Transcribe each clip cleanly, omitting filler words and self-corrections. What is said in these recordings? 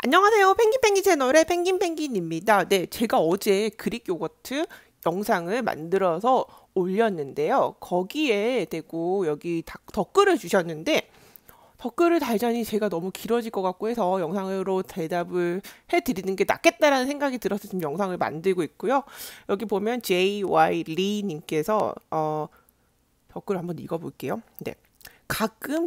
안녕하세요. 펭귄펭귄 채널의 펭귄펭귄입니다. 네, 제가 어제 그릭 요거트 영상을 만들어서 올렸는데요. 거기에 대고 여기 댓글을 주셨는데 댓글을 달자니 제가 너무 길어질 것 같고 해서 영상으로 대답을 해드리는 게 낫겠다라는 생각이 들어서 지금 영상을 만들고 있고요. 여기 보면 JY 리님께서 댓글 한번 읽어볼게요. 네, 가끔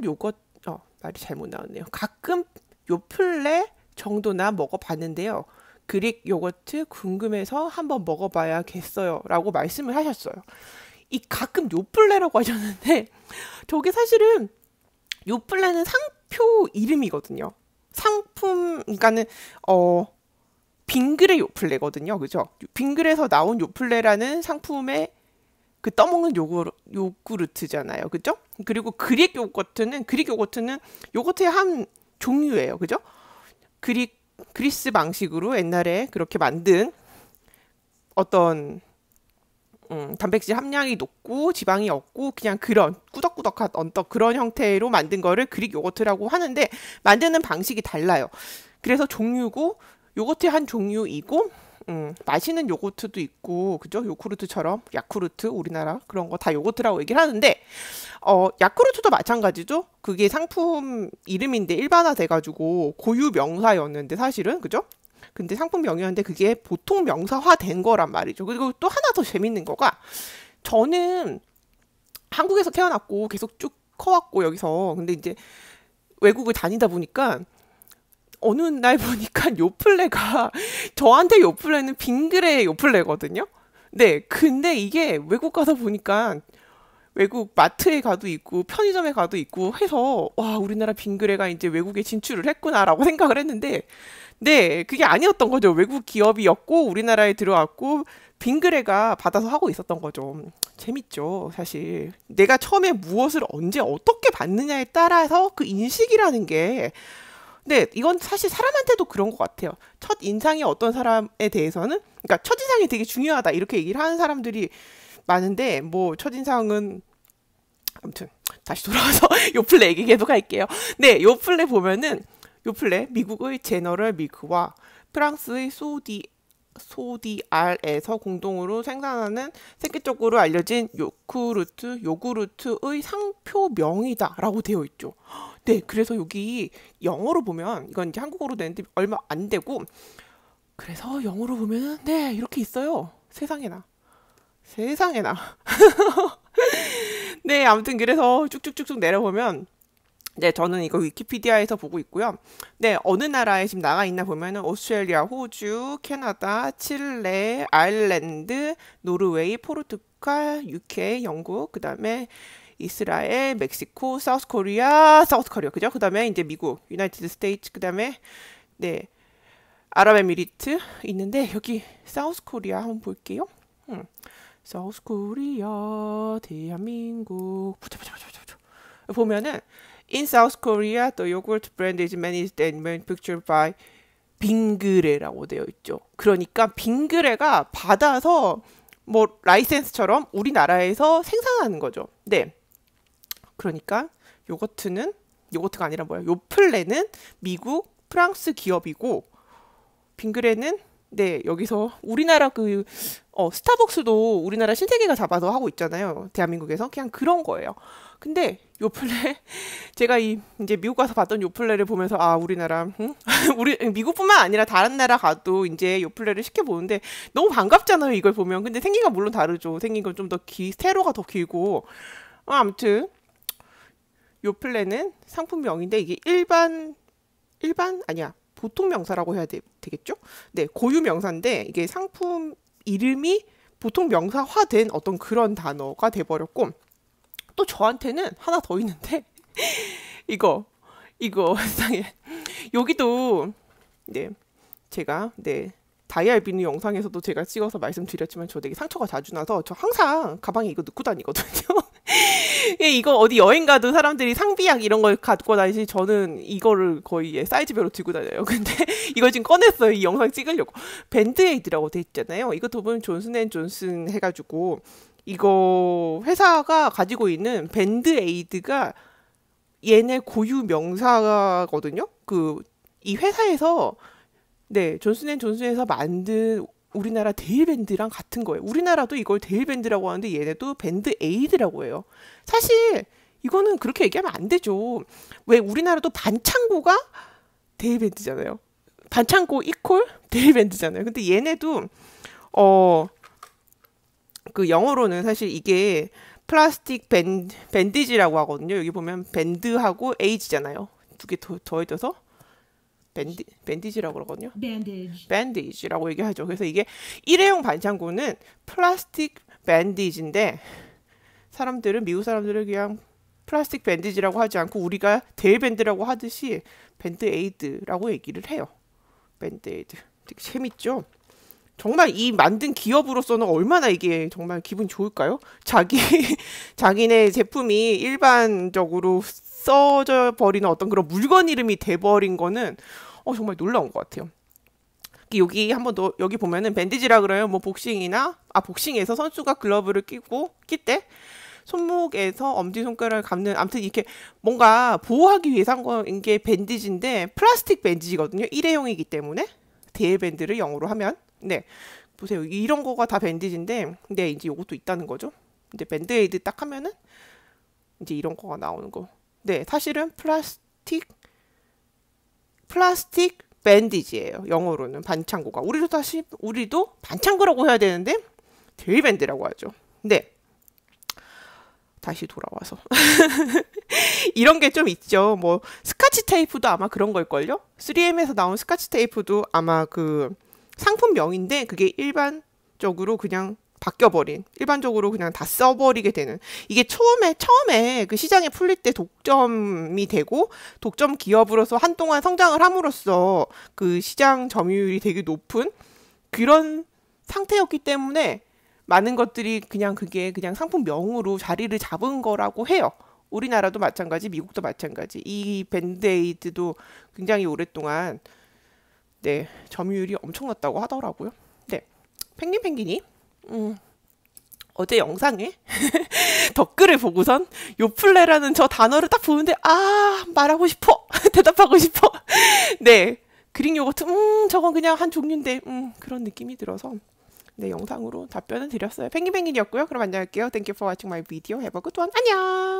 말이 잘못 나왔네요. 가끔 요플레 정도나 먹어봤는데요. 그릭 요거트 궁금해서 한번 먹어봐야겠어요. 라고 말씀을 하셨어요. 이 가끔 요플레라고 하셨는데 저게 사실은 요플레는 상표 이름이거든요. 그러니까는 빙그레 요플레거든요. 그죠? 빙그레에서 나온 요플레라는 상품의 그 떠먹는 요구르트잖아요. 그죠? 그리고 그릭 요거트는 요거트의 한 종류예요. 그죠? 그리스 방식으로 옛날에 그렇게 만든 어떤 단백질 함량이 높고 지방이 없고 그냥 그런 꾸덕꾸덕한 언덕 그런 형태로 만든 거를 그릭 요거트라고 하는데 만드는 방식이 달라요. 그래서 종류고 요거트의 한 종류이고 마시는 요거트도 있고 그죠? 요구르트처럼 야쿠르트 우리나라 그런 거 다 요거트라고 얘기를 하는데 야쿠르트도 마찬가지죠. 그게 상품 이름인데 일반화돼가지고 고유 명사였는데 사실은 그죠? 근데 상품 명이었는데 그게 보통 명사화된 거란 말이죠. 그리고 또 하나 더 재밌는 거가 저는 한국에서 태어났고 계속 쭉 커왔고 여기서 근데 이제 외국을 다니다 보니까 어느 날 보니까 요플레가 저한테 요플레는 빙그레 요플레거든요. 네, 근데 이게 외국 가서 보니까 외국 마트에 가도 있고 편의점에 가도 있고 해서 와 우리나라 빙그레가 이제 외국에 진출을 했구나라고 생각을 했는데 네 그게 아니었던 거죠. 외국 기업이었고 우리나라에 들어왔고 빙그레가 받아서 하고 있었던 거죠. 재밌죠. 사실 내가 처음에 무엇을 언제 어떻게 받느냐에 따라서 그 인식이라는 게 네, 이건 사실 사람한테도 그런 것 같아요. 첫 인상이 어떤 사람에 대해서는, 그러니까 첫 인상이 되게 중요하다 이렇게 얘기를 하는 사람들이 많은데, 뭐 첫 인상은 아무튼 다시 돌아와서 요플레 얘기 계속 할게요. 네, 요플레 보면은 요플레 미국의 제너럴 밀크와 프랑스의 소디알에서 공동으로 생산하는 세계적으로 알려진 요구르트의 상표명이다라고 되어 있죠. 네, 그래서 여기 영어로 보면 이건 이제 한국어로 되는데 얼마 안 되고 그래서 영어로 보면은 네 이렇게 있어요. 세상에나 세상에나 네 아무튼 그래서 쭉쭉쭉쭉 내려보면 네, 저는 이거 위키피디아에서 보고 있고요. 네, 어느 나라에 지금 나가 있나 보면은 오스트레일리아, 호주, 캐나다, 칠레, 아일랜드, 노르웨이, 포르투갈, UK, 영국, 그다음에 이스라엘, 멕시코, 사우스 코리아, 그죠? 그다음에 이제 미국, 유나이티드 스테이츠, 그다음에 네, 아랍에미리트 있는데 여기 사우스 코리아 한번 볼게요. 사우스 코리아, 대한민국, 보자. 보면은 In South Korea, the yogurt brand is managed and manufactured by 빙그레라고 되어 있죠. 그러니까 빙그레가 받아서 뭐 라이센스처럼 우리나라에서 생산하는 거죠. 네. 그러니까 요거트가 아니라 뭐야? 요플레는 미국, 프랑스 기업이고 빙그레는 네, 여기서 우리나라 스타벅스도 우리나라 신세계가 잡아서 하고 있잖아요. 대한민국에서. 그냥 그런 거예요. 근데 요플레, 제가 이제 미국 가서 봤던 요플레를 보면서, 우리나라, 미국뿐만 아니라 다른 나라 가도 이제 요플레를 시켜보는데 너무 반갑잖아요. 이걸 보면. 근데 생긴 건 물론 다르죠. 생긴 건 좀 더 세로가 더 길고. 아무튼, 요플레는 상품명인데 이게 아니야. 보통 명사라고 해야 되겠죠? 네, 고유 명사인데 이게 상품 이름이 보통 명사화된 어떤 그런 단어가 돼버렸고 또 저한테는 하나 더 있는데 이거 세상에 여기도 네 제가 네 다이알 비누 영상에서도 제가 찍어서 말씀드렸지만 저 되게 상처가 자주 나서 저 항상 가방에 이거 넣고 다니거든요. 예, 이거 어디 여행 가도 사람들이 상비약 이런 걸 갖고 다니지 저는 이거를 거의 사이즈별로 들고 다녀요. 근데 이걸 지금 꺼냈어요. 이 영상 찍으려고. 밴드에이드라고 돼 있잖아요. 이것도 보면 존슨앤존슨 해가지고 이거 회사가 가지고 있는 밴드에이드가 얘네 고유 명사거든요. 이 회사에서 네, 존슨앤존슨에서 만든 우리나라 데일밴드랑 같은 거예요. 우리나라도 이걸 데일밴드라고 하는데 얘네도 밴드 에이드라고 해요. 사실 이거는 그렇게 얘기하면 안 되죠. 왜 우리나라도 반창고가 데일밴드잖아요. 반창고 이퀄 데일밴드잖아요. 근데 얘네도 그 영어로는 사실 이게 플라스틱 밴디지라고 하거든요. 여기 보면 밴드하고 에이지잖아요. 두 개 더해져서 밴디지라고 그러거든요. 밴디지라고 얘기하죠. 그래서 이게 일회용 반창고는 플라스틱 밴디지인데 미국 사람들은 그냥 플라스틱 밴디지라고 하지 않고 우리가 데일밴드라고 하듯이 밴드 에이드라고 얘기를 해요. 밴드 에이드. 되게 재밌죠? 정말 이 만든 기업으로서는 얼마나 이게 정말 기분 좋을까요? 자기네 제품이 일반적으로 써져 버리는 어떤 그런 물건 이름이 돼버린 거는 정말 놀라운 것 같아요. 여기 한번 더 여기 보면은 밴디지라 그래요. 뭐 복싱에서 선수가 글러브를 낄 때 손목에서 엄지손가락을 감는 아무튼 이렇게 뭔가 보호하기 위해서 한 거인 게 밴디지인데 플라스틱 밴디지거든요. 일회용이기 때문에 데일밴드를 영어로 하면 네 보세요. 이런 거가 다 밴디지인데 네 이제 이것도 있다는 거죠. 이제 밴드에이드 딱 하면은 이제 이런 거가 나오는 거. 네 사실은 플라스틱 밴디지예요. 영어로는 반창고가. 우리도 반창고라고 해야 되는데 데일밴드라고 하죠. 네. 다시 돌아와서 이런 게 좀 있죠. 뭐 스카치 테이프도 아마 그런 걸걸요? 3M에서 나온 스카치 테이프도 아마 그 상품명인데 그게 일반적으로 그냥 일반적으로 그냥 다 써버리게 되는 이게 처음에 그 시장에 풀릴 때 독점이 되고 독점 기업으로서 한동안 성장을 함으로써 그 시장 점유율이 되게 높은 그런 상태였기 때문에 많은 것들이 그게 그냥 상품명으로 자리를 잡은 거라고 해요. 우리나라도 마찬가지, 미국도 마찬가지. 이 밴드에이드도 굉장히 오랫동안 네 점유율이 엄청났다고 하더라고요. 네, 펭귄이 어제 영상에 댓글을 보고선 요플레라는 저 단어를 딱 보는데 말하고 싶어 대답하고 싶어 네 그릭 요거트 저건 그냥 한 종류인데 그런 느낌이 들어서 네 영상으로 답변을 드렸어요. 펭귄이었고요. 그럼 안녕할게요. Thank you for watching my video. Have a good one. 안녕.